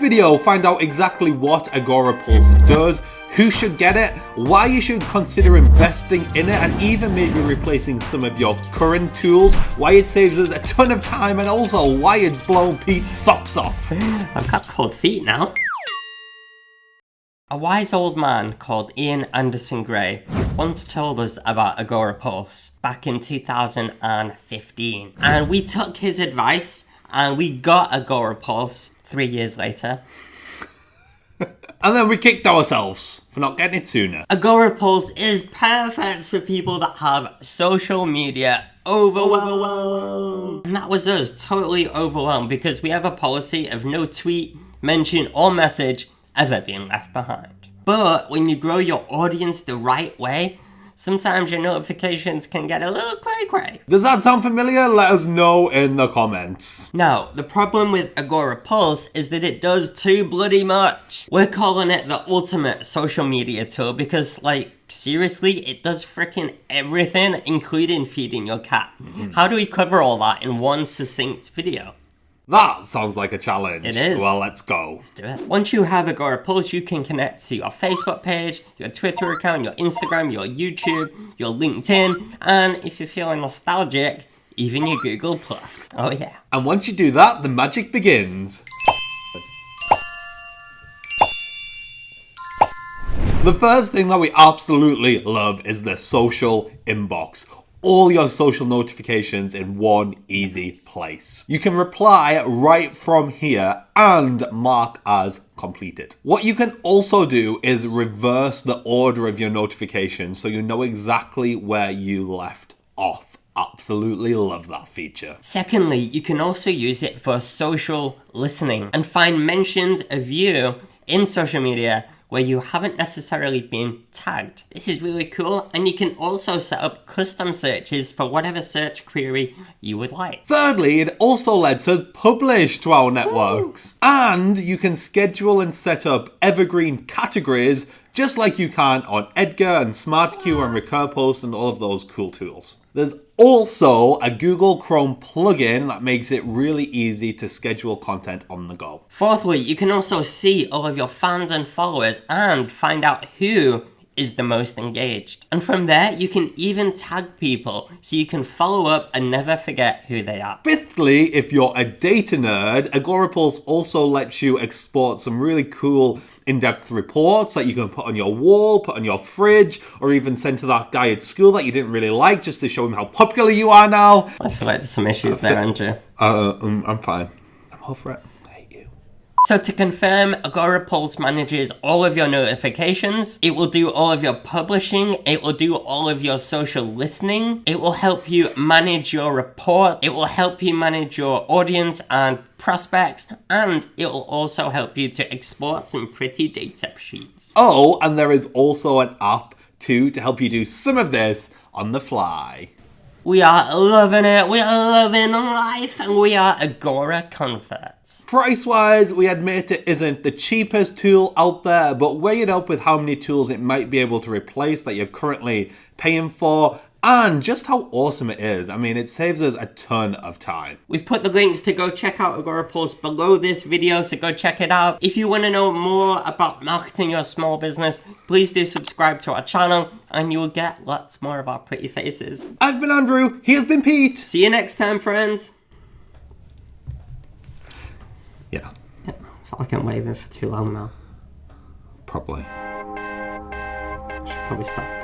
video, find out exactly what Agorapulse does, who should get it, why you should consider investing in it, and even maybe replacing some of your current tools, why it saves us a ton of time, and also why it's blown Pete's socks off. I've got cold feet now. A wise old man called Ian Anderson Gray once told us about Agorapulse back in 2015. And we took his advice and we got Agorapulse 3 years later. And then we kicked ourselves for not getting it sooner. Agorapulse is perfect for people that have social media overwhelmed. And that was us, totally overwhelmed, because we have a policy of no tweet, mention, or message ever being left behind. But when you grow your audience the right way, sometimes your notifications can get a little cray-cray. Does that sound familiar? Let us know in the comments. Now, the problem with Agorapulse is that it does too bloody much. We're calling it the ultimate social media tool because, like, seriously, it does freaking everything, including feeding your cat. How do we cover all that in one succinct video? That sounds like a challenge. It is. Well, let's go. Let's do it. Once you have Agorapulse, you can connect to your Facebook page, your Twitter account, your Instagram, your YouTube, your LinkedIn, and if you're feeling nostalgic, even your Google+. Oh yeah. And once you do that, the magic begins. The first thing that we absolutely love is the social inbox. All your social notifications in one easy place. You can reply right from here and mark as completed. What you can also do is reverse the order of your notifications so you know exactly where you left off. Absolutely love that feature. Secondly, you can also use it for social listening and find mentions of you in social media where you haven't necessarily been tagged. This is really cool, and you can also set up custom searches for whatever search query you would like. Thirdly, it also lets us publish to our networks. And you can schedule and set up evergreen categories just like you can on Edgar and SmartQ and Recurpost and all of those cool tools. There's also a Google Chrome plugin that makes it really easy to schedule content on the go. Fourthly, you can also see all of your fans and followers and find out who is the most engaged. And from there, you can even tag people so you can follow up and never forget who they are. Fifthly, if you're a data nerd, Agorapulse also lets you export some really cool in-depth reports that you can put on your wall, put on your fridge, or even send to that guy at school that you didn't really like just to show him how popular you are now. I feel like there's some issues there, Andrew. I'm fine. I'm all for it. I hate you. So to confirm, Agorapulse manages all of your notifications, it will do all of your publishing, it will do all of your social listening, it will help you manage your report, it will help you manage your audience and prospects, and it will also help you to export some pretty data sheets. Oh, and there is also an app too to help you do some of this on the fly. We are loving it, we are loving life, and we are Agora converts. Price-wise, we admit it isn't the cheapest tool out there, but weigh it up with how many tools it might be able to replace that you're currently paying for, and just how awesome it is. I mean, it saves us a ton of time. We've put the links to go check out Agorapulse below this video, so go check it out. If you want to know more about marketing your small business, please do subscribe to our channel, and you will get lots more of our pretty faces. I've been Andrew, he has been Pete. See you next time, friends. Yeah. I feel like I'm waving for too long now. Probably. Should probably stop.